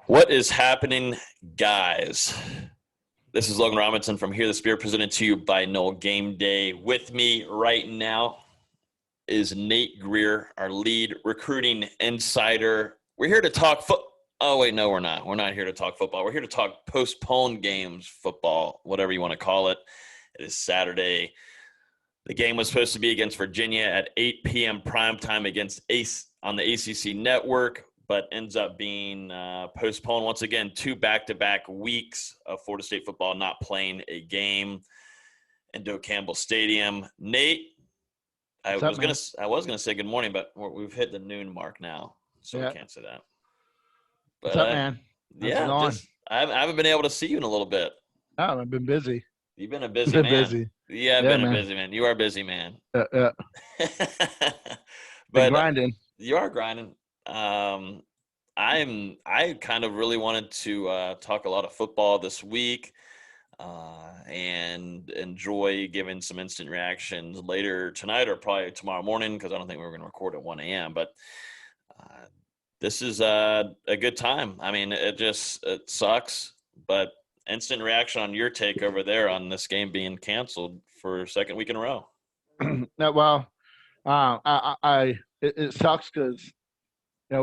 What is happening, guys? This is Logan Robinson from Here the Spirit, presented to you by No Game Day. With me right now is Nate Greer, our lead recruiting insider. We're here to talk Oh, wait, no, we're not. We're not here to talk football. We're here to talk postponed games, football, whatever you want to call it. It is Saturday. The game was supposed to be against Virginia at 8 p.m. primetime against Ace on the ACC network, but ends up being postponed once again. 2 back-to-back weeks of Florida State football not playing a game in Doak Campbell Stadium. Nate, I was gonna say good morning, but we've hit the noon mark now, so we can't say that. But what's up, man? I haven't been able to see you in a little bit. Oh, I've been busy. You've been a busy man. Busy. Yeah, I've been a busy man. You are a busy man. But grinding. You are grinding. I kind of really wanted to talk a lot of football this week and enjoy giving some instant reactions later tonight or probably tomorrow morning, because I don't think we're going to record at 1 a.m. But this is a good time. I mean, it sucks, but instant reaction on your take over there on this game being canceled for a second week in a row. It sucks because,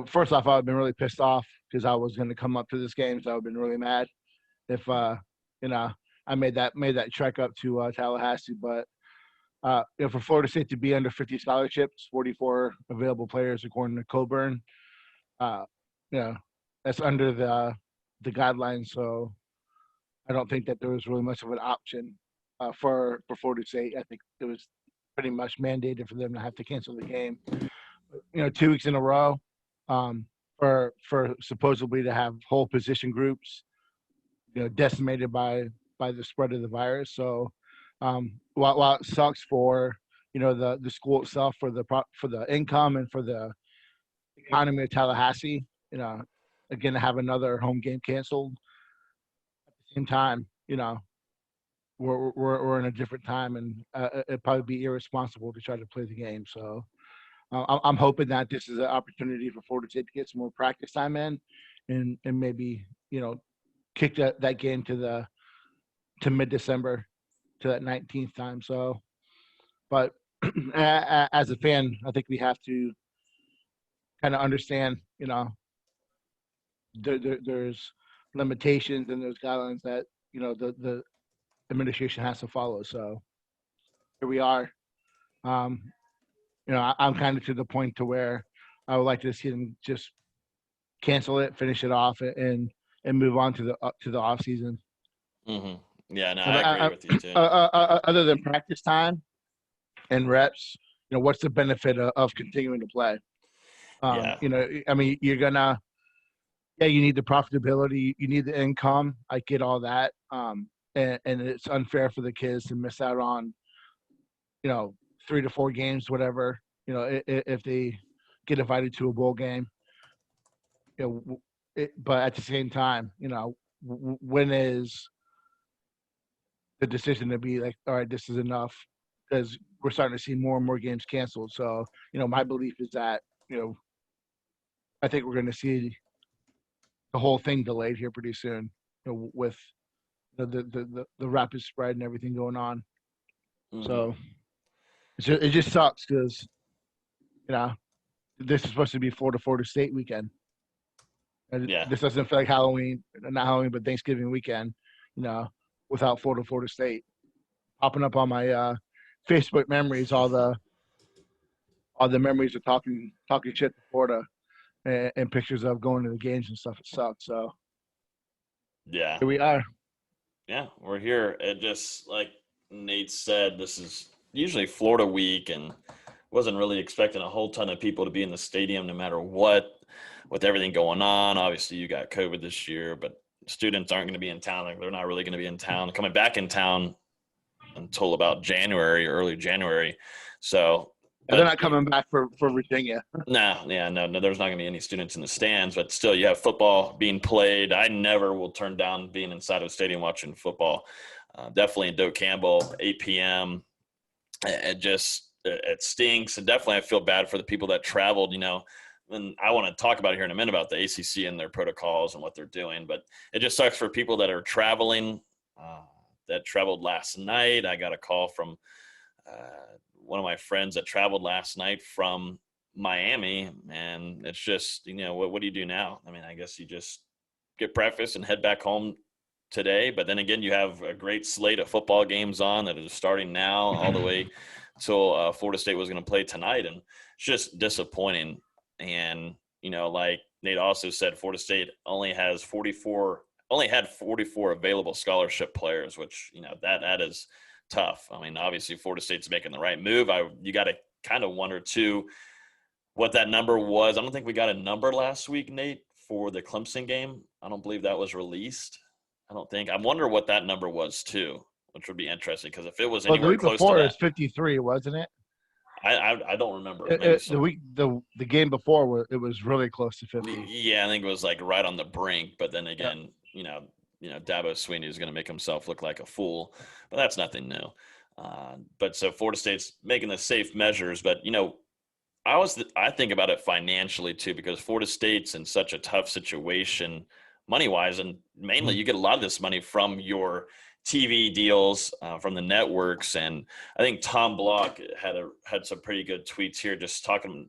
first off, I've been really pissed off because I was going to come up to this game, so I've been really mad if I made that trek up to Tallahassee. But for Florida State to be under 50 scholarships, 44 available players according to Coburn, that's under the guidelines. So I don't think that there was really much of an option for Florida State. I think it was pretty much mandated for them to have to cancel the game. 2 weeks in a row for supposedly to have whole position groups, decimated by the spread of the virus. So while it sucks for the school itself, for the income and for the economy of Tallahassee, again, to have another home game canceled. At the same time, we're in a different time, and it'd probably be irresponsible to try to play the game. So I'm hoping that this is an opportunity for Florida State to get some more practice time in, and maybe kick that game to mid-December, to that 19th time. So, but as a fan, I think we have to kind of understand, there's limitations and there's guidelines that the administration has to follow. So here we are. I'm kind of to the point to where I would like to see them just cancel it, finish it off, and move on to the off season. Mm-hmm. Yeah, no, I agree with you too. Other than practice time and reps, what's the benefit of continuing to play? I mean, you're gonna, you need the profitability, you need the income. I get all that, and it's unfair for the kids to miss out on, 3 to 4 games, whatever. If they get invited to a bowl game, but at the same time, when is the decision to be like, all right, this is enough, because we're starting to see more and more games canceled. So, my belief is that, I think we're going to see the whole thing delayed here pretty soon, with the rapid spread and everything going on. Mm-hmm. So it just sucks because, this is supposed to be Florida State weekend. And this doesn't feel like Halloween, not Halloween, but Thanksgiving weekend, without Florida State. Popping up on my Facebook memories, all the memories of talking shit to Florida, and pictures of going to the games and stuff. It sucks. So yeah, here we are. Yeah, we're here. It just, like Nate said, this is usually Florida week, and wasn't really expecting a whole ton of people to be in the stadium no matter what, with everything going on. Obviously, you got COVID this year, but students aren't going to be in town. They're not really going to be in town, coming back in town until about early January. So they're not coming back for Virginia. No, there's not going to be any students in the stands, but still you have football being played. I never will turn down being inside of a stadium watching football. Definitely in Doak Campbell, 8 p.m. It stinks. And definitely I feel bad for the people that traveled, and I want to talk about it here in a minute about the ACC and their protocols and what they're doing, but it just sucks for people that are traveling, that traveled last night. I got a call from one of my friends that traveled last night from Miami, and it's just, what do you do now? I mean, I guess you just get breakfast and head back home today. But then again, you have a great slate of football games on that is starting now all the way till Florida State was going to play tonight. And it's just disappointing. And, like Nate also said, Florida State only had 44 available scholarship players, which, that is tough. I mean, obviously Florida State's making the right move. You got to kind of wonder too what that number was. I don't think we got a number last week, Nate, for the Clemson game. I don't believe that was released. I wonder what that number was too, which would be interesting, because if it was anywhere the week close before to it that, was 53, wasn't it? I don't remember. Maybe the game before it was really close to 50. Yeah, I think it was like right on the brink. But then again, Dabo Sweeney is going to make himself look like a fool, but that's nothing new. But so Florida State's making the safe measures, but I think about it financially too, because Florida State's in such a tough situation money-wise, and mainly you get a lot of this money from your TV deals, from the networks. And I think Tom Block had some pretty good tweets here, just talking,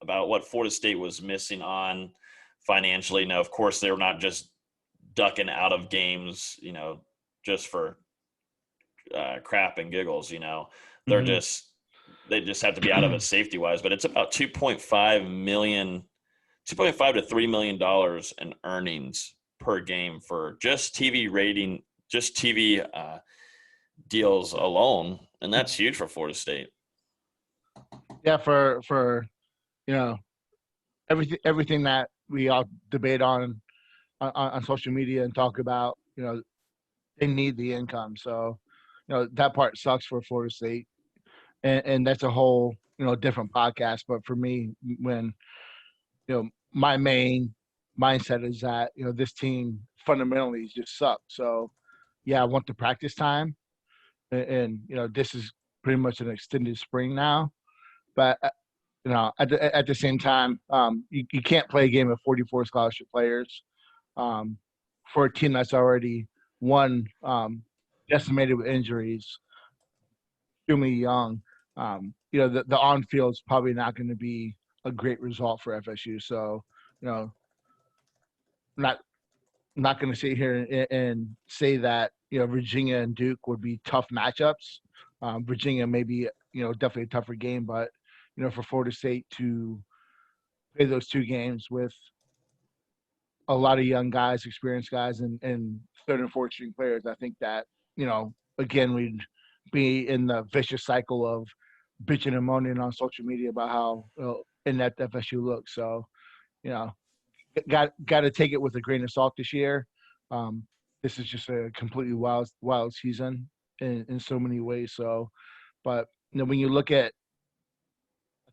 about what Florida State was missing on financially. Now, of course, they're not just ducking out of games, just for crap and giggles. They're they just have to be out of it safety wise. But it's about $2.5 to $3 million in earnings per game for just TV rating, just TV deals alone, and that's huge for Florida State. Yeah, for everything that we all debate on social media and talk about, they need the income. So, that part sucks for Florida State, and that's a whole different podcast. But for me, when my main mindset is that this team fundamentally just sucks. So yeah, I want the practice time, and this is pretty much an extended spring now. But at the same time, you can't play a game of 44 scholarship players for a team that's already decimated with injuries, extremely young. The on field is probably not going to be a great result for FSU. So, not going to sit here and say that Virginia and Duke would be tough matchups. Virginia may be definitely a tougher game, but for Florida State to play those two games with a lot of young guys, experienced guys, and third and fourth string players, I think that again, we'd be in the vicious cycle of bitching and moaning on social media about how inept FSU looks. So, got to take it with a grain of salt this year. This is just a completely wild season in so many ways. So, but when you look at,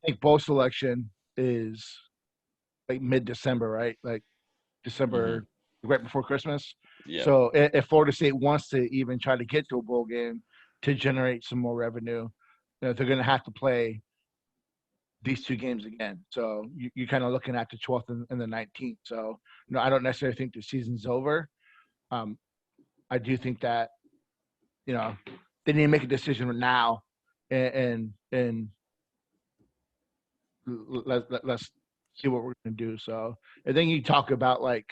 I think bowl selection is like mid-December, right? Like December, right before Christmas. Yeah. So if Florida State wants to even try to get to a bowl game to generate some more revenue, they're going to have to play these two games again. So you're kind of looking at the 12th and the 19th. So, I don't necessarily think the season's over. I do think that, they need to make a decision now and let's see what we're going to do. So, and then you talk about like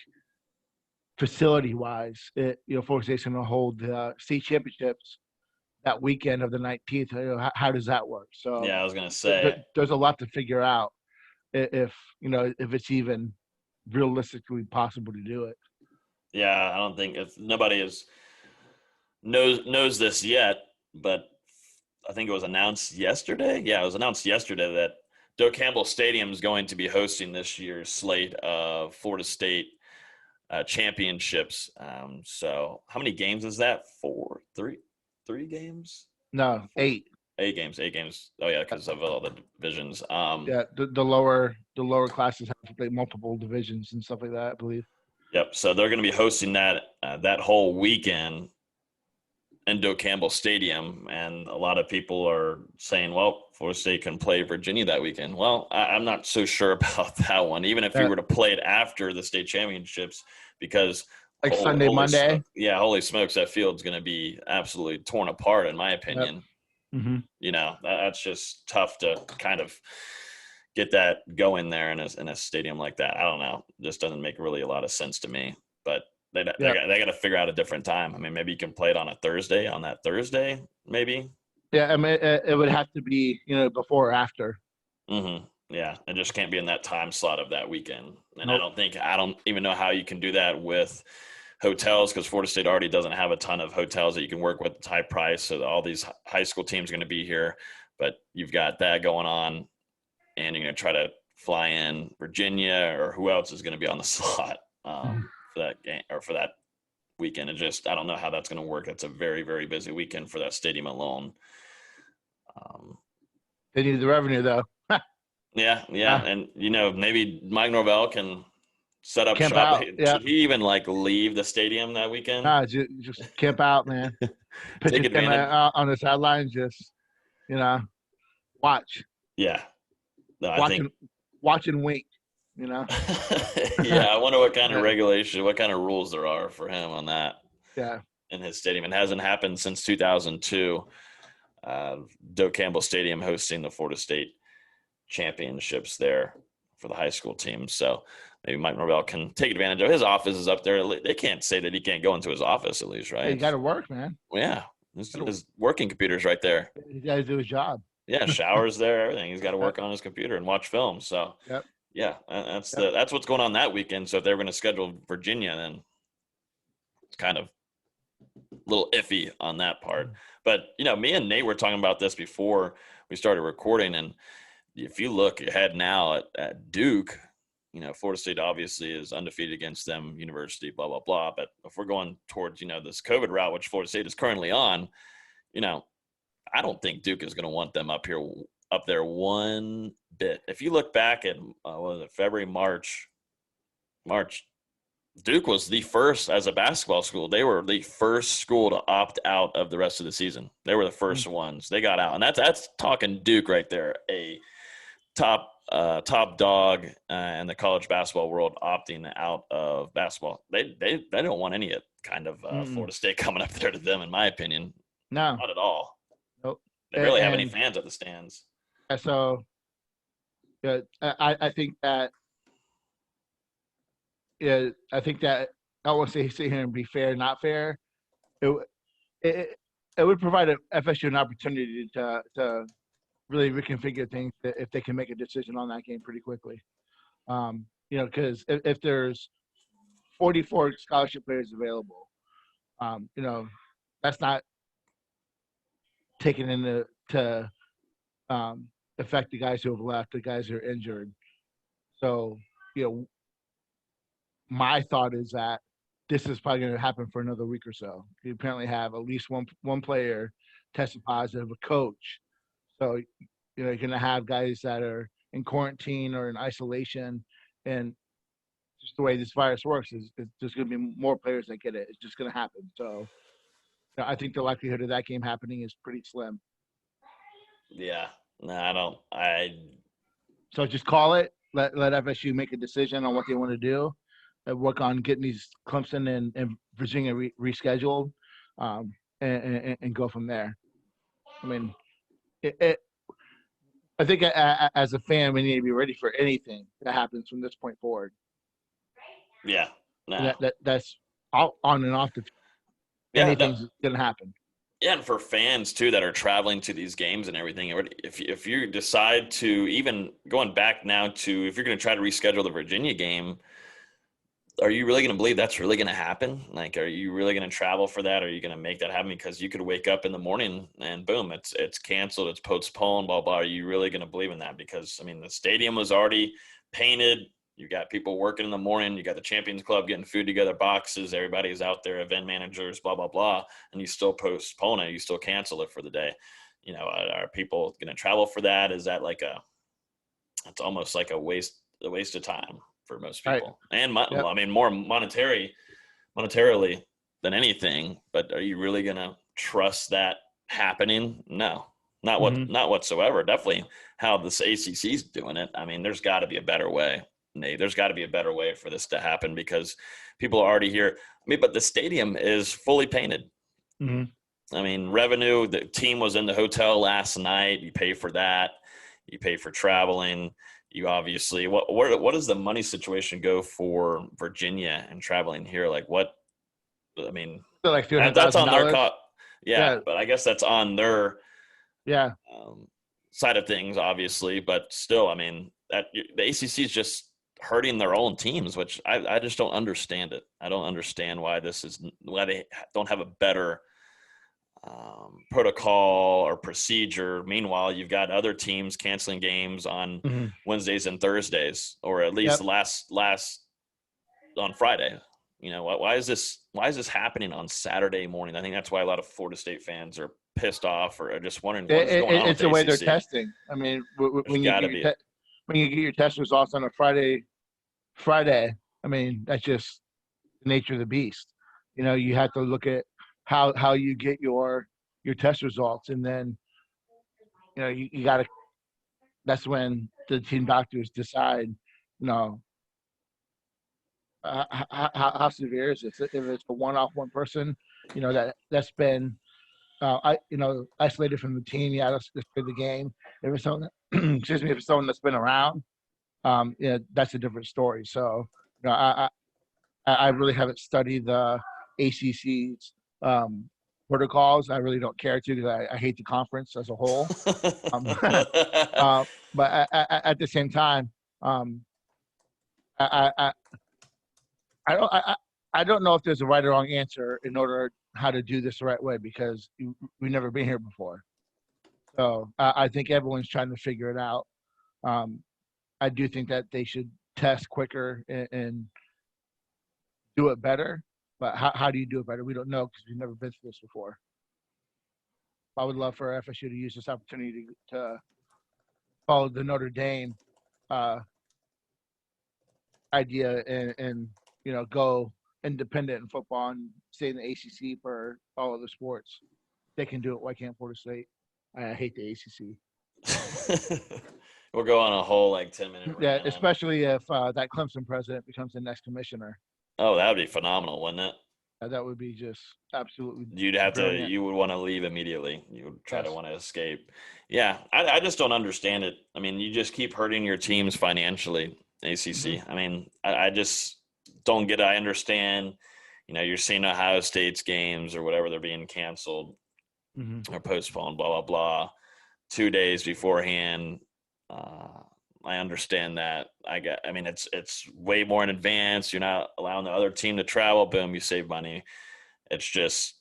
facility wise, Florida State's going to hold the state championships that weekend of the 19th. How does that work? So yeah, I was going to say there's a lot to figure out if it's even realistically possible to do it. Yeah, I don't think nobody knows this yet, but I think it was announced yesterday. Yeah, it was announced yesterday that Doak Campbell Stadium is going to be hosting this year's slate of Florida State championships. So how many games is that? Three games? No, 8. 8 games. Oh yeah, because of all the divisions. Yeah, the lower classes have to play multiple divisions and stuff like that, I believe. Yep. So they're going to be hosting that whole weekend, Endo Campbell Stadium, and a lot of people are saying, well, Florida State can play Virginia that weekend. Well, I'm not so sure about that one, even if you were to play it after the state championships, because like Sunday, Monday. Holy smokes, that field's going to be absolutely torn apart, in my opinion. Yep. Mm-hmm. You know, that's just tough to kind of get that going there in a stadium like that. I don't know. It just doesn't make really a lot of sense to me, but they got to figure out a different time. I mean, maybe you can play it on that Thursday, maybe. Yeah. I mean, it would have to be, before or after. Mm-hmm. Yeah. It just can't be in that time slot of that weekend. And Nope. I don't even know how you can do that with hotels, because Florida State already doesn't have a ton of hotels that you can work with at high price. So all these high school teams are going to be here, but you've got that going on, and you're going to try to fly in Virginia or who else is going to be on the slot for that game or for that weekend. I don't know how that's going to work. That's a very, very busy weekend for that stadium alone. They need the revenue, though. Yeah. And, maybe Mike Norvell can set up camp shop. Out. Yeah. Should he even leave the stadium that weekend? Nah, just camp out, man. Take advantage on the sideline. Just watch. Yeah. No, watch and wait. Yeah, I wonder what kind of regulation, what kind of rules there are for him on that. Yeah. In his stadium. It hasn't happened since 2002. Doak Campbell Stadium hosting the Florida State championships there for the high school team. So maybe Mike Norvell can take advantage of his office is up there. They can't say that he can't go into his office at least, right? Yeah, you got to work, man. Yeah. His working computer's right there. He got to do his job. Yeah. Showers there, everything. He's got to work on his computer and watch film. So yeah, that's what's going on that weekend. So if they're going to schedule Virginia, then it's kind of a little iffy on that part. But, me and Nate were talking about this before we started recording. And if you look ahead now at Duke, Florida State obviously is undefeated against them, university, blah, blah, blah. But if we're going towards, this COVID route, which Florida State is currently on, I don't think Duke is going to want them up there one bit. If you look back at, February, March, Duke was the first as a basketball school. They were the first school to opt out of the rest of the season. They were the first ones. They got out. And that's talking Duke right there, a top dog in the college basketball world opting out of basketball. They don't want any kind of Florida State coming up there to them, in my opinion. No. Not at all. Nope. They barely have any fans at the stands. So I think that I don't want to sit here and be fair, not fair. It would provide FSU an opportunity to really reconfigure things if they can make a decision on that game pretty quickly. Because if there's 44 scholarship players available, that's not taken into affect the guys who have left, the guys who are injured. So, my thought is that this is probably going to happen for another week or so. You apparently have at least one player tested positive, a coach. So, you're going to have guys that are in quarantine or in isolation. And just the way this virus works is there's going to be more players that get it. It's just going to happen. So, I think the likelihood of that game happening is pretty slim. Yeah. No, So just call it. Let FSU make a decision on what they want to do. And work on getting these Clemson and Virginia rescheduled, and go from there. I mean, I think as a fan, we need to be ready for anything that happens from this point forward. Yeah. No. That's on and off the field. Anything's going to happen. Yeah, and for fans, too, that are traveling to these games and everything, if you decide to, even going back now to, if you're going to try to reschedule the Virginia game, are you really going to believe that's really going to happen? Like, are you really going to travel for that? Are you going to make that happen? Because you could wake up in the morning and boom, it's canceled, it's postponed, blah, blah. Are you really going to believe in that? Because, I mean, the stadium was already painted. You got people working in the morning. You got the Champions Club getting food together, boxes. Everybody's out there, event managers, blah, blah, blah. And you still postpone it. You still cancel it for the day. Are people going to travel for that? Is that it's almost like a waste of time for most people. Right. And I mean, more monetarily than anything. But are you really going to trust that happening. No, Mhm. not whatsoever. Definitely how this ACC's doing it. I mean, there's got to be a better way, Nate. There's got to be a better way for this to happen because people are already here. I mean, but the stadium is fully painted. Mhm. I mean, revenue, the team was in the hotel last night. You pay for that. You pay for traveling. You obviously, what does the money situation go for Virginia and traveling here? Like what, I mean, So like three hundred that's thousand on their dollars. cost. Yeah, Yeah. but I guess that's on their Yeah. um, side of things, obviously. But still, I mean, that the ACC is just hurting their own teams, which I just don't understand it. I don't understand why they don't have a better protocol or procedure. Meanwhile, you've got other teams canceling games on Mhm. Wednesdays and Thursdays, or at least Yep. last on Friday. You know, why is this happening on Saturday morning? I think that's why a lot of Florida State fans are pissed off or are just wondering what is going on with It's the the way they're ACC. testing. I mean, There's got to be. when you get your test results on a Friday, I mean, that's just the nature of the beast. You know, you have to look at how you get your test results, and then you got to. That's when the team doctors decide, you know, how severe is this? If it's a one person, that's been isolated from the team. Yeah, that's for the game. If it's someone, excuse me, if it's someone that's been around, that's a different story. So, you know, I really haven't studied the ACC's protocols. I really don't care to because I hate the conference as a whole. Um, but at the same time, um, I, I, I don't I don't know if there's a right or wrong answer in order how to do this the right way because we've never been here before. So I think everyone's trying to figure it out. Um, I do think that they should test quicker and do it better. But how do you do it better? We don't know because we've never been through this before. I would love for FSU to use this opportunity to follow the Notre Dame uh, idea and go independent in football and stay in the ACC for all other sports. They can do it. Why can't Florida State? I hate the ACC. We'll go on a whole like 10-minute Yeah, rant on. especially if that Clemson president becomes the next commissioner. Oh, that would be phenomenal, wouldn't it? That would be just absolutely brilliant. You would want to leave immediately. You would try to Yes. want to escape. Yeah, I just don't understand it. I mean, you just keep hurting your teams financially, Hmm. ACC. I mean, I just don't get it. I understand, you're seeing Ohio State's games or whatever, they're being canceled Hmm. or postponed, blah, blah, blah, 2 days beforehand. Uh, I understand that. I mean, it's way more in advance. You're not allowing the other team to travel. Boom, you save money. It's just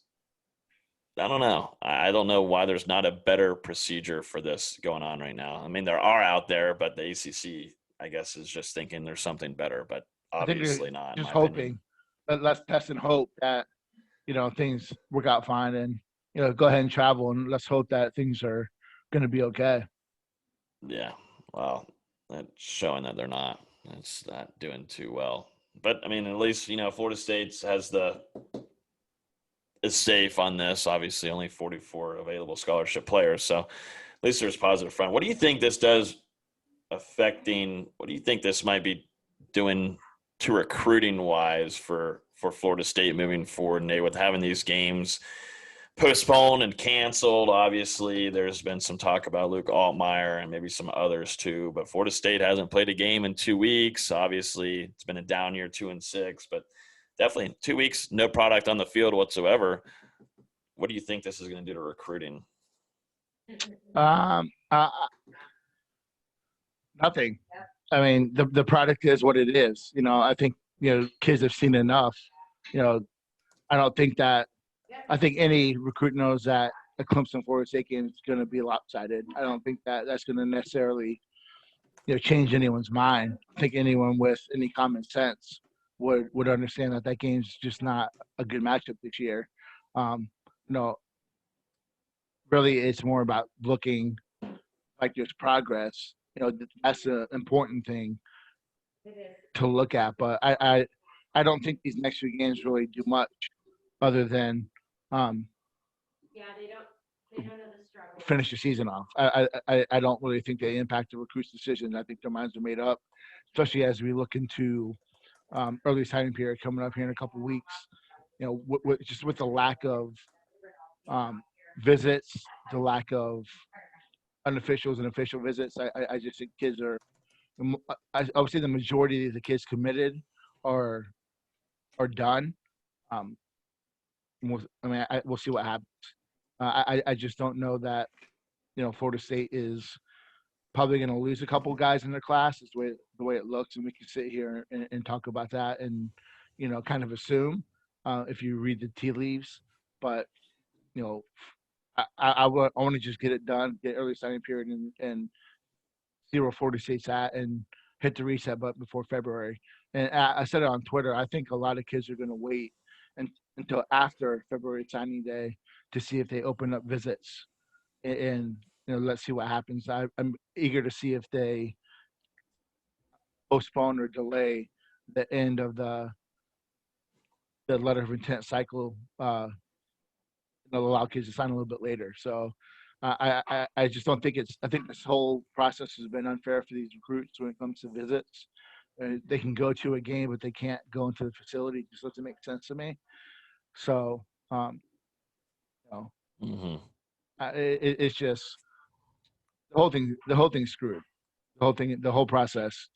I don't know. I don't know why there's not a better procedure for this going on right now. I mean, there are out there, but the ACC, I guess, is just thinking there's something better, but I think they're obviously not, in just my opinion. hoping. Let's test and hope that things work out fine, and go ahead and travel, and let's hope that things are going to be okay. Yeah. Well, that's showing that they're not. It's not doing too well. But I mean, at least Florida State has the is safe on this. Obviously, only 44 available scholarship players, so at least there's positive front. What do you think this does affecting? What do you think this might be doing to recruiting wise for Florida State moving forward? And with having these games postponed and canceled, obviously there's been some talk about Luke Altmaier and maybe some others too. But Florida State hasn't played a game in 2 weeks. Obviously, it's been a down year, 2-6, but definitely 2 weeks, no product on the field whatsoever. What do you think this is going to do to recruiting? Um, uh, Nothing. I mean, the product is what it is. I think kids have seen enough. You know, I don't think that. I think any recruit knows that a Clemson Florida State game is going to be lopsided. I don't think that that's going to necessarily change anyone's mind. I think anyone with any common sense would understand that that game's just not a good matchup this year. Um, you know, Really, it's more about looking like there's progress. That's an important thing to look at. But I don't think these next few games really do much other than um, finish the season off. I don't really think they impact the recruits' decision. I think their minds are made up, especially as we look into early signing period coming up here in a couple of weeks. Just with the lack of visits, the lack of unofficials and official visits, I just think kids are. I would say the majority of the kids committed are done. Um, we'll see what happens. I just don't know that Florida State is probably going to lose a couple guys in their class. Is the way it looks, and we can sit here and talk about that and kind of assume if you read the tea leaves. But I want to just get it done, get early signing period, and see where Florida State's at, and hit the reset button before February. And I said it on Twitter. I think a lot of kids are going to wait until after February signing day to see if they open up visits, and let's see what happens. I'm eager to see if they postpone or delay the end of the letter of intent cycle. Allow kids to sign a little bit later. So I just don't think I think this whole process has been unfair for these recruits when it comes to visits. They can go to a game, but they can't go into the facility. It just doesn't make sense to me. So, it's just the whole thing. The whole thing's screwed. The whole process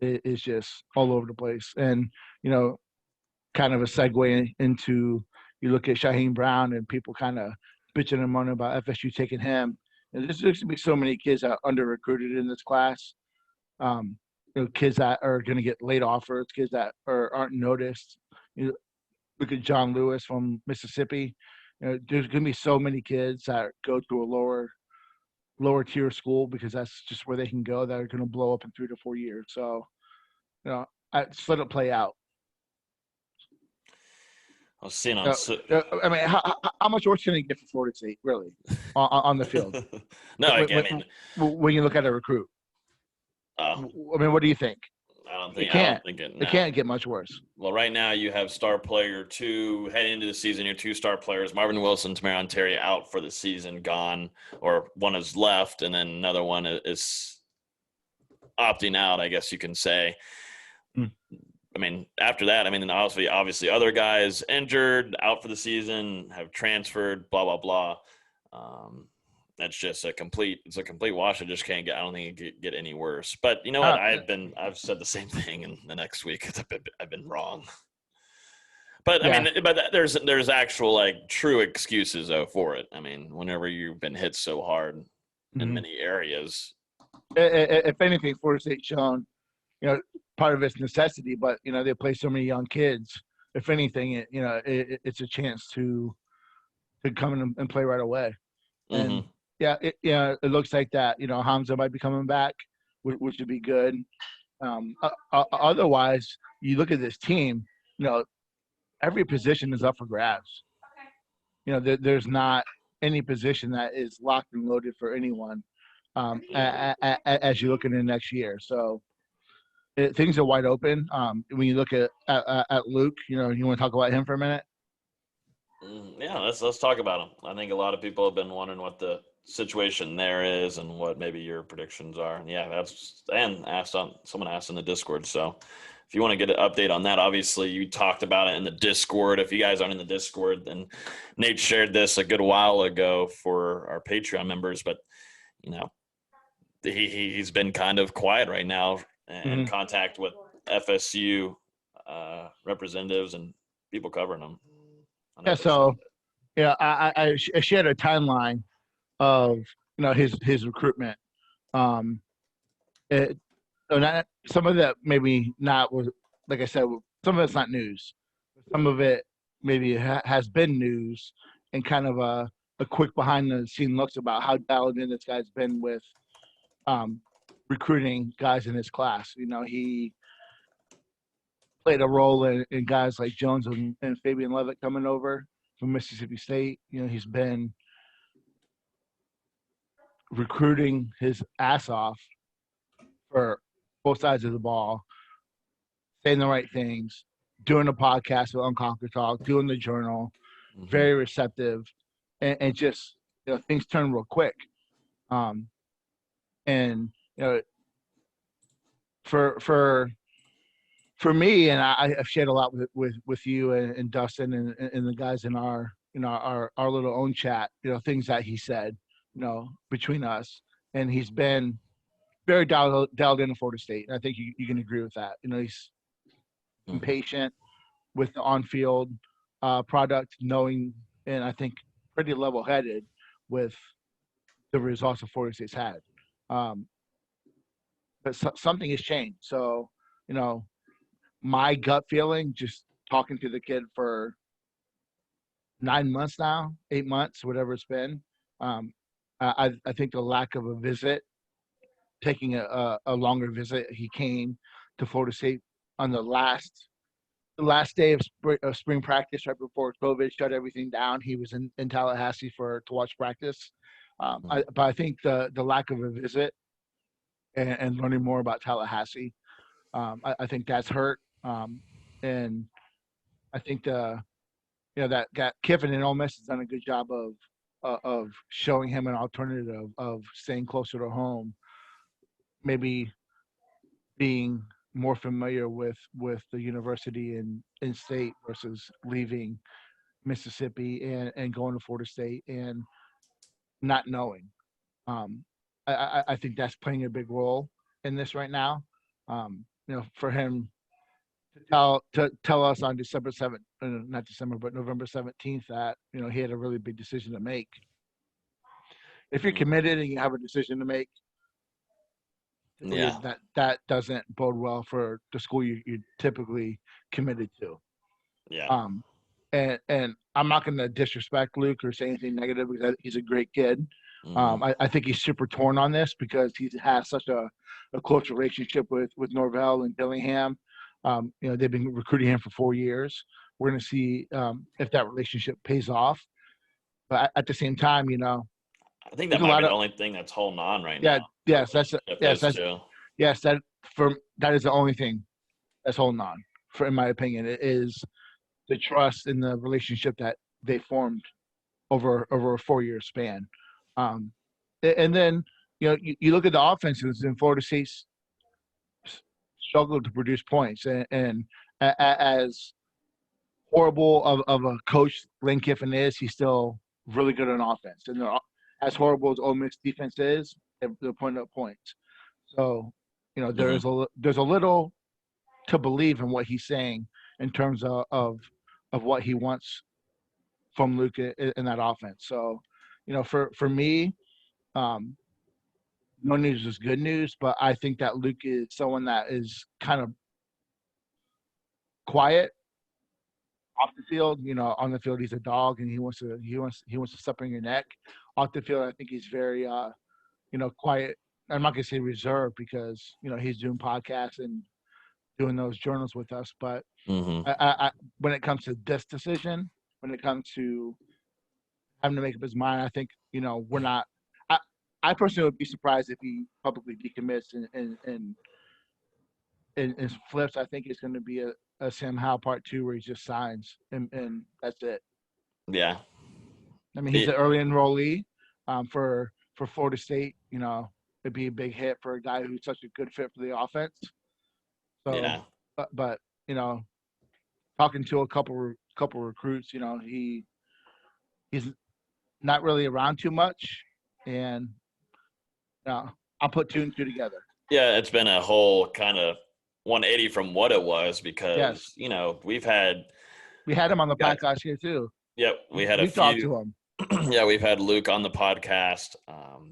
is just all over the place. And kind of a segue into, you look at Shaheem Brown and people kind of bitching and moaning about FSU taking him. And there's going to be so many kids that are under recruited in this class. Kids that are going to get late offers, kids that aren't noticed. Look at John Lewis from Mississippi. There's going to be so many kids that go to a lower tier school because that's just where they can go, that are going to blow up in 3 to 4 years. So, I just let it play out. I was seeing on. I mean, how much worse can they get for Florida State, really, on the field? No, when you look at a recruit, I mean, what do you think? I don't think it can't get much worse. Well, right now you have star player 2 heading into the season. Your 2 star players, Marvin Wilson, Tamarion Terry, out for the season, gone, or one is left, and then another one is opting out, I guess you can say. I mean, after that, then obviously other guys injured, out for the season, have transferred, blah, blah, blah. That's just a complete wash. I don't think it could get any worse. But you know what? I've said the same thing in the next week. I've been wrong. But yeah. But there's actual true excuses though for it. I mean, whenever you've been hit so hard in many areas. If anything, Florida State's shown, part of it's necessity, but they play so many young kids. If anything, it's a chance to come in and play right away. And it looks like that. Hamza might be coming back, which would be good. Otherwise, you look at this team. Every position is up for grabs. There's not any position that is locked and loaded for anyone as you look into next year. So things are wide open. When you look at Luke, you want to talk about him for a minute? Yeah, let's talk about him. I think a lot of people have been wondering what the situation there is and what maybe your predictions are. Yeah, someone asked in the Discord. So if you want to get an update on that, obviously you talked about it in the Discord. If you guys aren't in the Discord, then Nate shared this a good while ago for our Patreon members. But he's been kind of quiet right now, in contact with FSU representatives and people covering them. Yeah, so I shared a timeline of his recruitment. Some of that maybe not was, like I said, some of it's not news. Some of it maybe has been news, and kind of a quick behind the scene looks about how dialed in this guy's been with recruiting guys in his class. He played a role in guys like Jones and Fabian Levitt coming over from Mississippi State. He's been recruiting his ass off for both sides of the ball, saying the right things, doing a podcast with Unconquered Talk, doing the journal, very receptive. and just things turn real quick. And for for me, and I've shared a lot with you and Dustin and the guys in our our little own chat. Things that he said, between us, and he's been very dialed into Florida State. And I think you can agree with that. He's impatient with the on-field product, knowing, and I think pretty level-headed with the results that Florida State's had. But something has changed. So, my gut feeling, just talking to the kid for 9 months now, 8 months, whatever it's been, I think the lack of a visit, taking a longer visit, he came to Florida State on the last day of spring practice right before COVID shut everything down. He was in Tallahassee to watch practice. But I think the lack of a visit and learning more about Tallahassee, I think that's hurt. And I think that Kiffin and Ole Miss has done a good job of showing him an alternative of staying closer to home, maybe being more familiar with the university and in state versus leaving Mississippi and going to Florida State and not knowing. I think that's playing a big role in this right now. For him to tell us on December 7th, not December, but November 17th that, he had a really big decision to make. If you're committed and you have a decision to make, that doesn't bode well for the school you're typically committed to. Yeah. And I'm not going to disrespect Luke or say anything negative because he's a great kid. I think he's super torn on this because he has such a close relationship with Norvell and Dillingham. They've been recruiting him for 4 years. We're going to see if that relationship pays off. But at the same time, I think that might be the only thing that's holding on right now. Yes, that is the only thing that's holding on. In my opinion, it is the trust in the relationship that they formed over a 4-year span. And then you look at the offenses in Florida State's struggled to produce points, and as horrible of a coach Lane Kiffin is, he's still really good on offense. And as horrible as Ole Miss defense is, they're putting up points. So, there's a little to believe in what he's saying in terms of what he wants from Luke in that offense. So, for me, no news is good news, but I think that Luke is someone that is kind of quiet off the field. On the field he's a dog and he wants to step on your neck. Off the field, I think he's very quiet. I'm not gonna say reserved because he's doing podcasts and doing those journals with us. But I, when it comes to this decision, when it comes to having to make up his mind, I think we're not. I personally would be surprised if he publicly decommits and flips. I think it's going to be a Sam Howell part 2 where he just signs and that's it. Yeah. I mean, he's an early enrollee for Florida State. It'd be a big hit for a guy who's such a good fit for the offense. So, yeah. But talking to a couple recruits, he's not really around too much, and I'll put 2 and 2 together. Yeah, it's been a whole kind of 180 from what it was because we had him on the podcast here too. Yep, we talked to him. Yeah, we've had Luke on the podcast.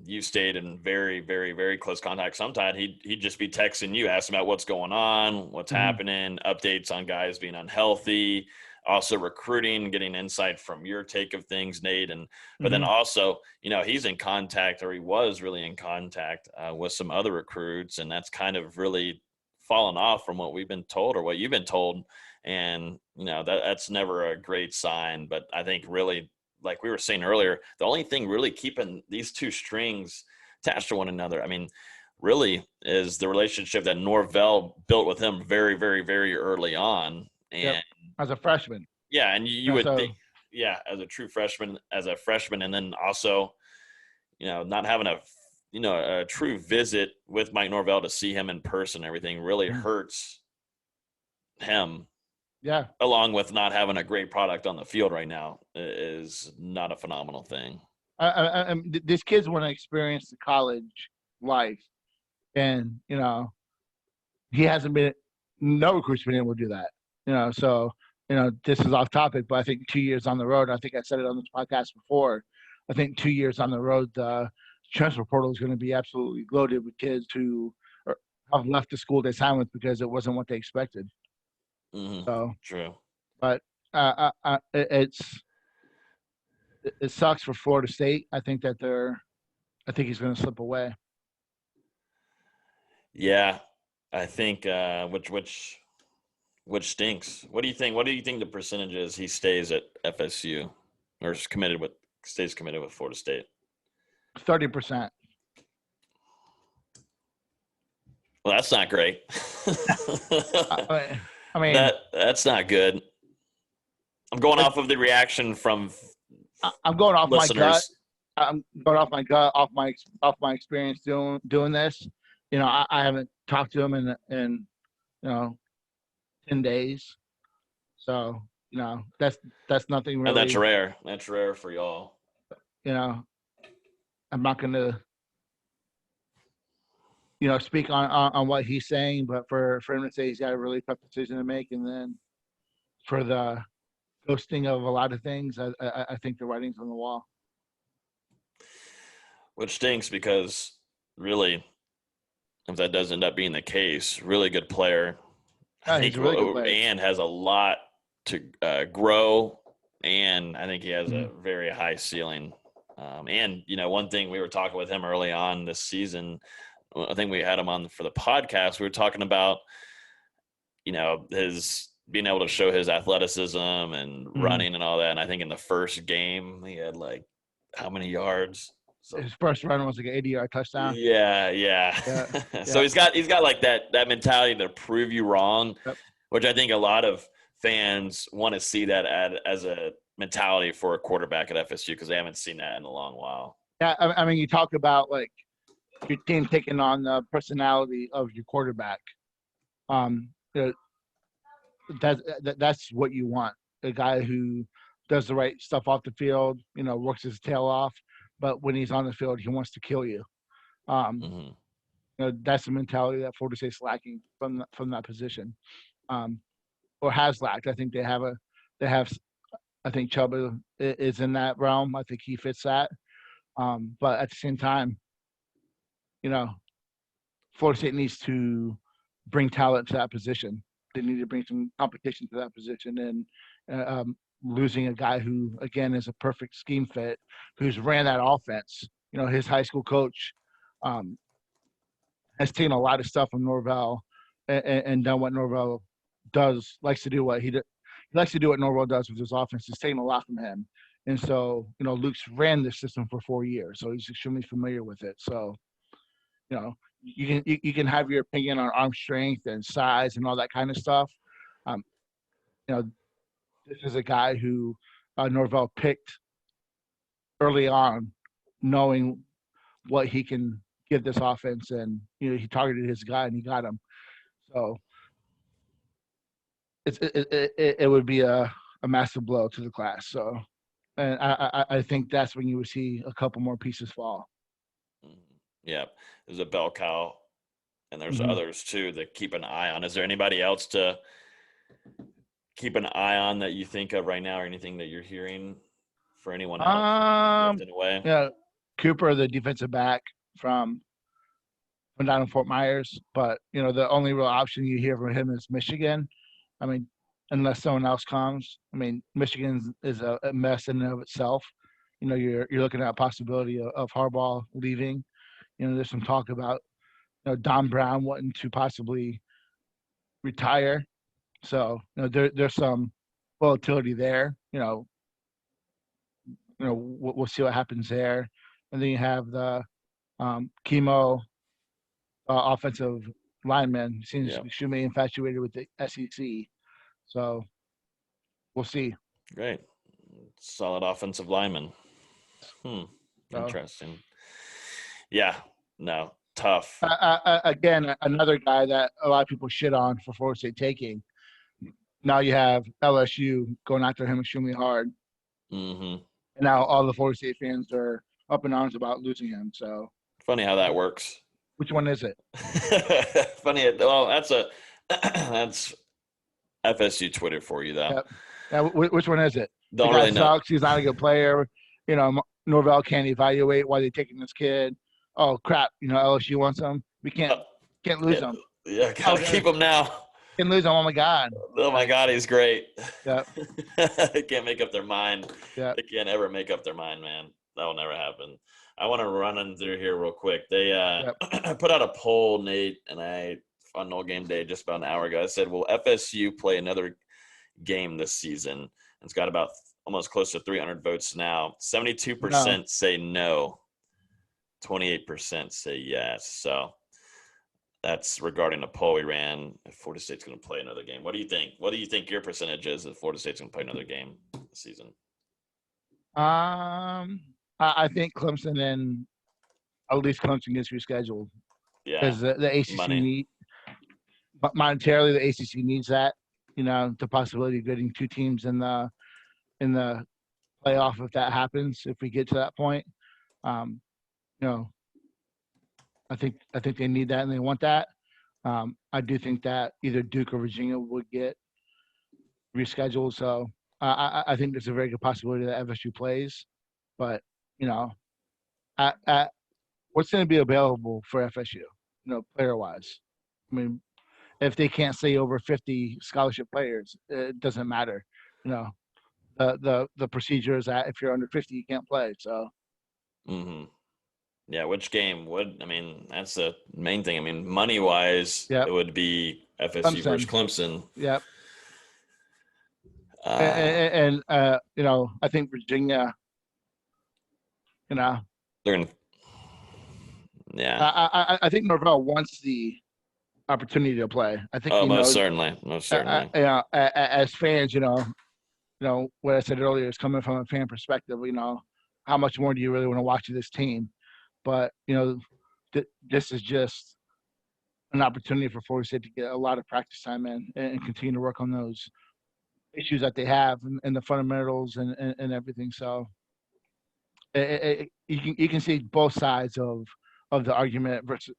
You've stayed in very, very, very close contact. Sometimes he'd just be texting you, asking about what's going on, what's happening, updates on guys being unhealthy, also recruiting, getting insight from your take of things, Nate. But then also, he's in contact, or he was really in contact with some other recruits, and that's kind of really fallen off from what we've been told or what you've been told. And, that's never a great sign. But I think really, like we were saying earlier, the only thing really keeping these 2 strings attached to one another, I mean, really is the relationship that Norvell built with him very, very, very early on. And as a freshman. Yeah. And you would think, as a true freshman, and then also, not having a true visit with Mike Norvell to see him in person and everything really hurts him. Yeah. Along with not having a great product on the field right now is not a phenomenal thing. These kids want to experience the college life, and he hasn't been. No recruit's been able to do that. So this is off topic, but I think 2 years on the road. I think I said it on this podcast before. I think 2 years on the road, the transfer portal is going to be absolutely loaded with kids who have left the school they signed with because it wasn't what they expected. Mm-hmm. So true, but it sucks for Florida State. I think he's going to slip away. Yeah, I think which stinks. What do you think? What do you think the percentage is he stays at FSU or stays committed with Florida State? 30%. Well, that's not great. I mean, that's not good. I'm going off of the reaction from. I'm going off listeners. my gut. I'm going off my gut, off my experience doing this. I haven't talked to him in 10 days, so that's nothing really. And that's rare. That's rare for y'all. I'm not going to speak on what he's saying, but for him to say he's got a really tough decision to make, and then for the ghosting of a lot of things, I think the writing's on the wall. Which stinks because really, if that does end up being the case, really good player. I think he's a really good player. And has a lot to grow, and I think he has a very high ceiling. And one thing we were talking with him early on this season, I think we had him on for the podcast. We were talking about, his being able to show his athleticism and running and all that. And I think in the first game he had like how many yards? So, his first run was like an 80-yard touchdown. Yeah. So he's got like that mentality to prove you wrong, which I think a lot of fans want to see that as a mentality for a quarterback at FSU because they haven't seen that in a long while. Yeah, I mean, you talk about like your team taking on the personality of your quarterback. That's what you want. A guy who does the right stuff off the field, works his tail off, but when he's on the field, he wants to kill you. That's the mentality that Florida State's lacking from that position, or has lacked. I think they have. I think Chuba is in that realm. I think he fits that. But at the same time, Florida State needs to bring talent to that position. They need to bring some competition to that position, and losing a guy who, again, is a perfect scheme fit, who's ran that offense. His high school coach has taken a lot of stuff from Norvell and done what Norvell likes to do what Norvell does with his offense. He's taken a lot from him. And so, Luke's ran this system for 4 years, so he's extremely familiar with it. So, you can have your opinion on arm strength and size and all that kind of stuff. This is a guy who Norvell picked early on, knowing what he can give this offense, and he targeted his guy and he got him. So it would be a massive blow to the class. So, and I think that's when you would see a couple more pieces fall. Yeah, there's a bell cow, and there's others too that keep an eye on. Is there anybody else to keep an eye on that you think of right now, or anything that you're hearing for anyone else? In a way? Yeah, Cooper, the defensive back from down in Fort Myers, but the only real option you hear from him is Michigan. I mean, unless someone else comes. I mean, Michigan is a mess in and of itself. You're looking at a possibility of Harbaugh leaving. There's some talk about Don Brown wanting to possibly retire. So there's some volatility there. We'll see what happens there. And then you have the Chemo offensive lineman. Seems extremely infatuated with the SEC. So we'll see. Great. Solid offensive lineman. So, Interesting. Yeah. No. Tough. again, another guy that a lot of people shit on for Florida State taking. Now you have LSU going after him extremely hard, Mm-hmm. and now all the Florida State fans are up in arms about losing him. So, Funny how that works. which one is it? Funny. Well, that's FSU Twitter for you, though. Yep. Now, which one is it? The Don't guy really know. sucks. He's not a good player. Norvell can't evaluate why they're taking this kid. Oh crap! LSU wants him. We can't lose him. Yeah, gotta keep him now. Can't lose him. Oh my god. Oh my God, he's great. Yeah. They can't make up their mind. Yeah. They can't ever make up their mind, man. That will never happen. I want to run in through here real quick. They put out a poll, Nate, and on Noel Game Day just about an hour ago. I said, will FSU play another game this season? It's got about almost close to 300 votes now. 72% say no. 28% say yes. So that's regarding the poll we ran. If Florida State's going to play another game, what do you think? What do you think your percentage is if Florida State's going to play another game this season? I think Clemson and at least Clemson gets rescheduled. Yeah, because the ACC but monetarily the ACC needs that. The possibility of getting two teams in the playoff if that happens. If we get to that point, I think they need that and they want that. I do think that either Duke or Virginia would get rescheduled. So I think there's a very good possibility that FSU plays. But at what's going to be available for FSU, player wise? I mean, if they can't say over 50 scholarship players, it doesn't matter. The procedure is that if you're under 50, you can't play. So. Mm-hmm. Yeah, which game would? I mean, that's the main thing. I mean, money wise, It would be FSU versus Clemson. Yep. And I think Virginia. They're gonna. Yeah. I think Norvell wants the opportunity to play. I think. Most certainly. As fans, what I said earlier is coming from a fan perspective. How much more do you really want to watch this team? But this is just an opportunity for Florida State to get a lot of practice time in and continue to work on those issues that they have and the fundamentals and everything. So you can see both sides of the argument versus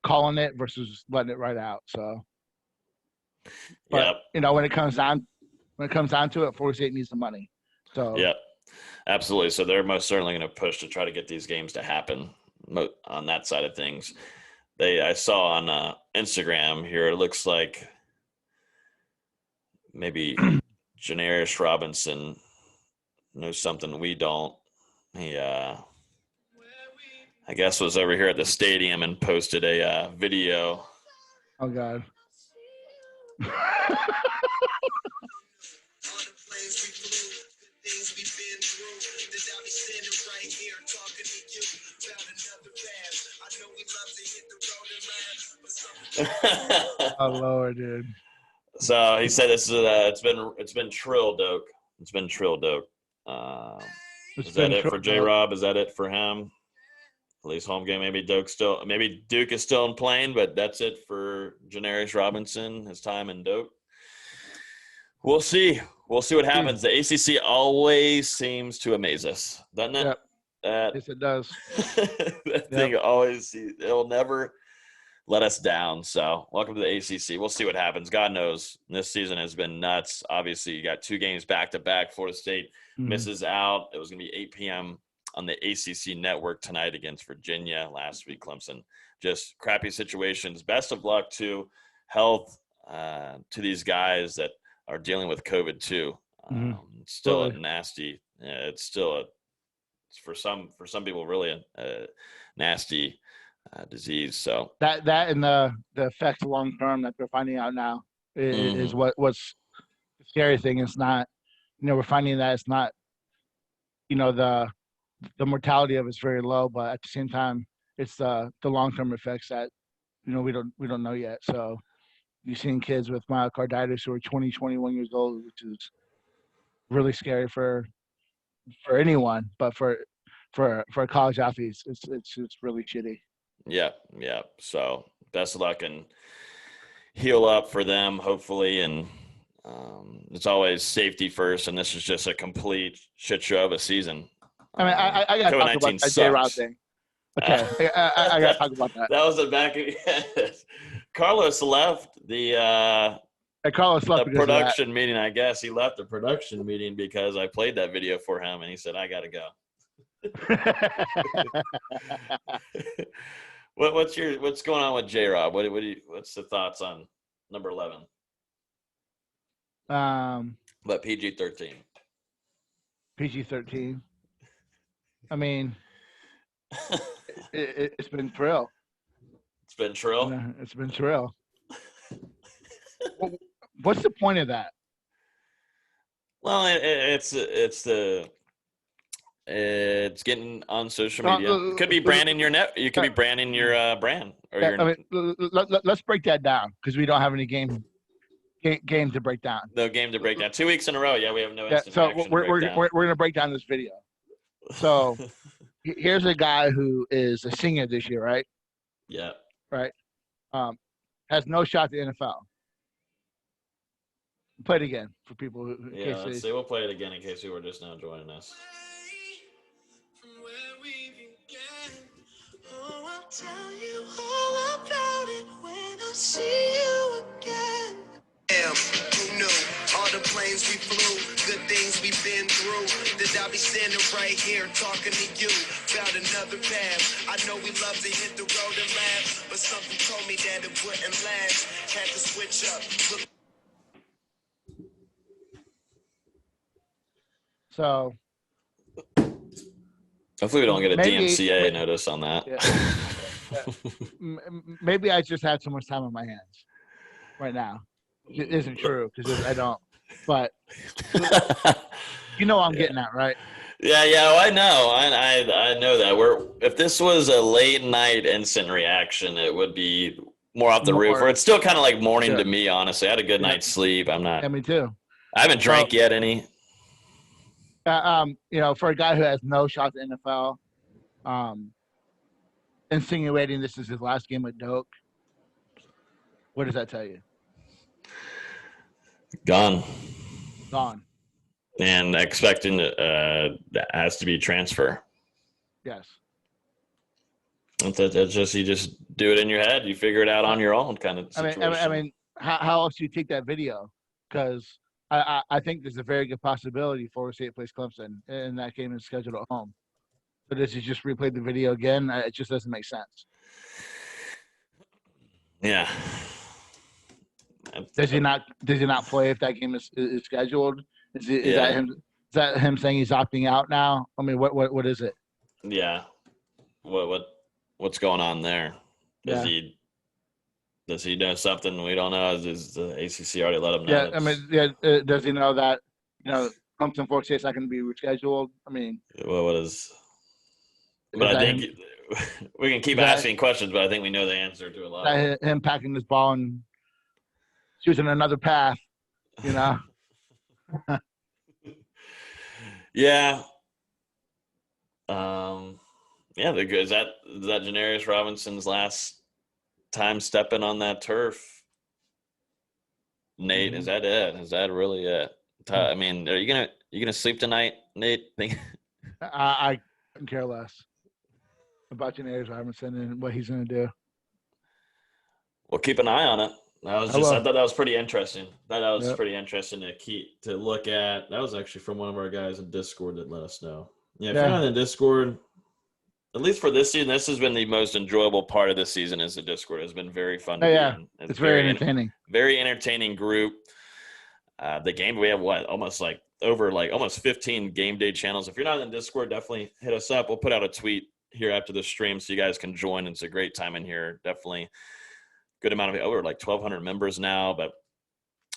calling it versus letting it right out. So, but when it comes down to it, Florida State needs the money. So yeah. Absolutely. So they're most certainly going to push to try to get these games to happen on that side of things. I saw on Instagram here, it looks like maybe Janarius Robinson knows something we don't. He, I guess, was over here at the stadium and posted a video. Oh, God. Oh Lord, dude. So he said this is it's been trill dope. It's been trill dope. Is that it for J-Rob? Is that it for him? At least home game. Maybe Duke is still in playing, but that's it for Janarius Robinson. His time in Duke. We'll see. We'll see what happens. The ACC always seems to amaze us, doesn't it? Yep. Yes, it does. That thing always, it'll never let us down. So welcome to the ACC. We'll see what happens. God knows this season has been nuts. Obviously, you got two games back to back. Florida State misses out. It was going to be 8 p.m. on the ACC network tonight against Virginia. Last week, Clemson. Just crappy situations. Best of luck to health to these guys that are dealing with COVID too. It's still a nasty. It's still for some people really a nasty disease. So that and the effects long term that they're finding out now is what's the scary thing. It's not, we're finding that it's not, the mortality of it's very low, but at the same time, it's the long term effects that we don't know yet. So you've seen kids with myocarditis who are 20, 21 years old, which is really scary for anyone, but for college athletes, it's really shitty. Yeah. So best of luck and heal up for them, hopefully. And it's always safety first. And this is just a complete shit show of a season. I mean, I got to talk about that J-Rod thing. Okay, I got to talk about that. That was the back of Carlos left the production meeting. I guess he left the production meeting because I played that video for him, and he said, "I got to go." What's going on with J-Rob? What's the thoughts on number 11? But PG-13. PG-13. I mean, it's been trill. It's been trill. It's been trill. What's the point of that? Well, it's getting on social media. Could be branding your net. You could be branding your brand. Or your, I mean, let's break that down because we don't have any game to break down. No game to break down. 2 weeks in a row. Yeah, we have no. So we're gonna break down this video. So here's a guy who is a senior this year, right? Yeah. Right. Has no shot at the NFL. Play it again for people who. Yeah, let's see. We'll play it again in case you were just now joining us. Oh, I'll tell you all about it when I see you again. Damn, who knew? All the planes we flew, good things we've been through. That I'll be standing right here talking to you about another path. I know we love to hit the road and laugh, but something told me that it wouldn't last. Had to switch up. So hopefully we don't get a DMCA notice on that. Yeah. Maybe I just had so much time on my hands right now. It isn't true because I don't. But you know I'm getting at, right? Yeah. Well, I know. I know that. If this was a late night instant reaction, it would be more off the roof. Or it's still kind of like morning to me, honestly. I had a good night's sleep. I'm not. Yeah, me too. I haven't drank yet any. For a guy who has no shot at the NFL, insinuating this is his last game with Doak, what does that tell you? Gone. And expecting that has to be transfer. Yes. It's just you just do it in your head. You figure it out on your own kind of situation. I mean, how else do you take that video? Because I think there's a very good possibility Florida State plays Clemson, and that game is scheduled at home. So does he just replay the video again? It just doesn't make sense. Yeah. Does he not play if that game is scheduled? Is that him saying he's opting out now? I mean, what is it? Yeah. What's going on there? Does he know something we don't know? Does the ACC already let him know? Yeah, I mean, does he know that Clemson Florida State's not going to be rescheduled? I mean, what is? But I think we can keep asking questions, but I think we know the answer to a lot. Him packing this ball and choosing another path, Yeah. Yeah, they're good. Is that Janarius Robinson's last time stepping on that turf? Nate, is that it? Is that really it? I mean, are you gonna sleep tonight, Nate? I couldn't care less about Janarius Robinson and what he's gonna do. Well, keep an eye on it. I thought that was pretty interesting. That was pretty interesting to look at. That was actually from one of our guys in Discord that let us know. Yeah, if you're not in Discord, at least for this season, this has been the most enjoyable part of this season. Is the Discord? It's been very fun. It's very entertaining. Very entertaining group. The game we have almost 15 game day channels. If you're not in Discord, definitely hit us up. We'll put out a tweet here after the stream so you guys can join. It's a great time in here. Definitely good amount of we're like 1,200 members now, but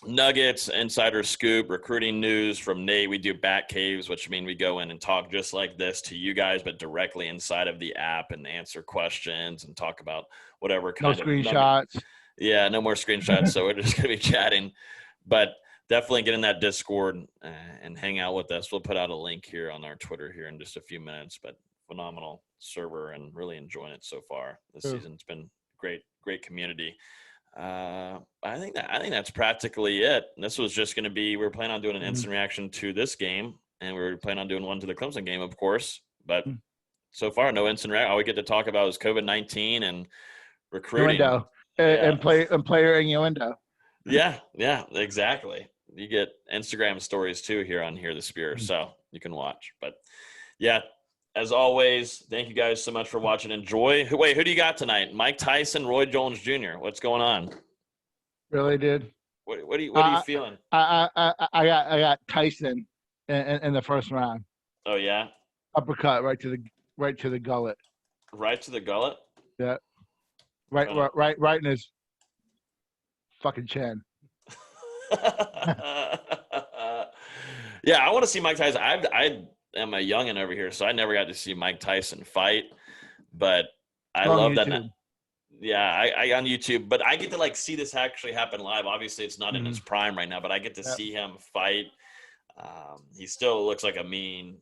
nuggets, insider scoop, recruiting news from Nate. We do bat caves, which mean we go in and talk just like this to you guys, but directly inside of the app and answer questions and talk about whatever kind of screenshots. Yeah, no more screenshots. So we're just going to be chatting. But definitely get in that Discord and hang out with us. We'll put out a link here on our Twitter here in just a few minutes, but phenomenal server and really enjoying it so far this season. It's been great community. I think that's practically it. And this was just going to be, we were planning on doing an instant reaction to this game, and we were planning on doing one to the Clemson game, of course, but so far no instant reaction. All we get to talk about is COVID-19 and recruiting. Innuendo. And player innuendo. Yeah, exactly. You get Instagram stories too here on Hear the Spear, so you can watch. But yeah, as always, thank you guys so much for watching. Enjoy. Wait, who do you got tonight? Mike Tyson, Roy Jones Jr. What's going on? Really, dude? What are you feeling? I got Tyson in the first round. Oh yeah, uppercut right to the gullet. Right to the gullet. Yeah. Right in his fucking chin. Yeah, I want to see Mike Tyson. I am a youngin' over here, so I never got to see Mike Tyson fight, but I love that. Yeah, I on YouTube, but I get to like see this actually happen live. Obviously, it's not in his prime right now, but I get to see him fight. He still looks like a mean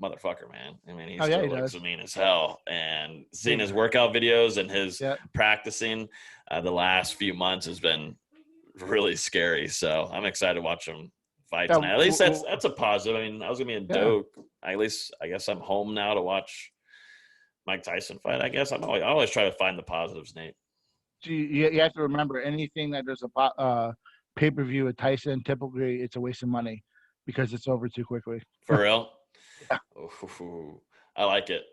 motherfucker, man. I mean, he still looks mean as hell. And seeing his workout videos and his practicing the last few months has been really scary. So I'm excited to watch him fight tonight. At least that's a positive. I mean, I was gonna be in Doak. At least I guess I'm home now to watch Mike Tyson fight. I guess I always try to find the positives, Nate. You have to remember, anything that there's a pay-per-view with Tyson, typically it's a waste of money because it's over too quickly. For real? Yeah. Ooh, I like it.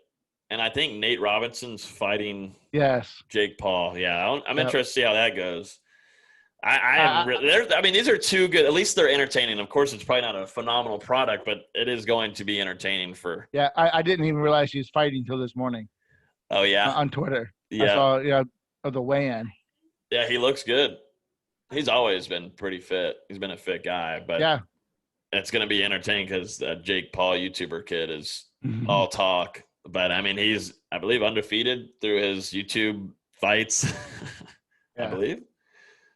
And I think Nate Robinson's fighting Jake Paul. Yeah, I'm interested to see how that goes. I mean, these are two good. At least they're entertaining. Of course, it's probably not a phenomenal product, but it is going to be entertaining for. Yeah, I didn't even realize he was fighting until this morning. Oh yeah, on Twitter. Yeah, I saw the weigh-in. Yeah, he looks good. He's always been pretty fit. He's been a fit guy, but it's going to be entertaining because that Jake Paul YouTuber kid is all talk. But I mean, he's, I believe, undefeated through his YouTube fights. I believe.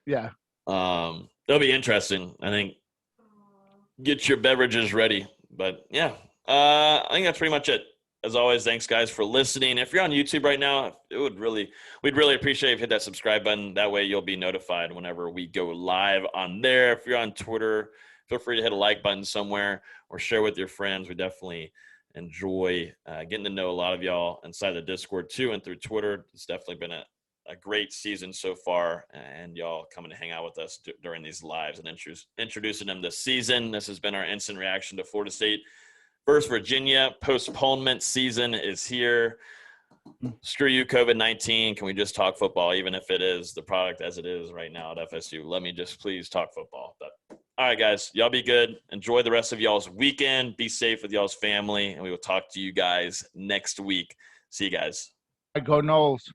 Yeah. It'll be interesting. I think get your beverages ready. But yeah, I think that's pretty much it. As always, thanks guys for listening. If you're on YouTube right now, we'd really appreciate if you hit that subscribe button. That way you'll be notified whenever we go live on there. If you're on Twitter, feel free to hit a like button somewhere or share with your friends. We definitely enjoy getting to know a lot of y'all inside the Discord too and through Twitter. It's definitely been a great season so far, and y'all coming to hang out with us during these lives and introducing them this season. This has been our instant reaction to Florida State versus Virginia. Postponement season is here. Screw you, COVID-19. Can we just talk football, even if it is the product as it is right now at FSU? Let me just please talk football. But, all right, guys, y'all be good. Enjoy the rest of y'all's weekend. Be safe with y'all's family, and we will talk to you guys next week. See you guys. Go Noles.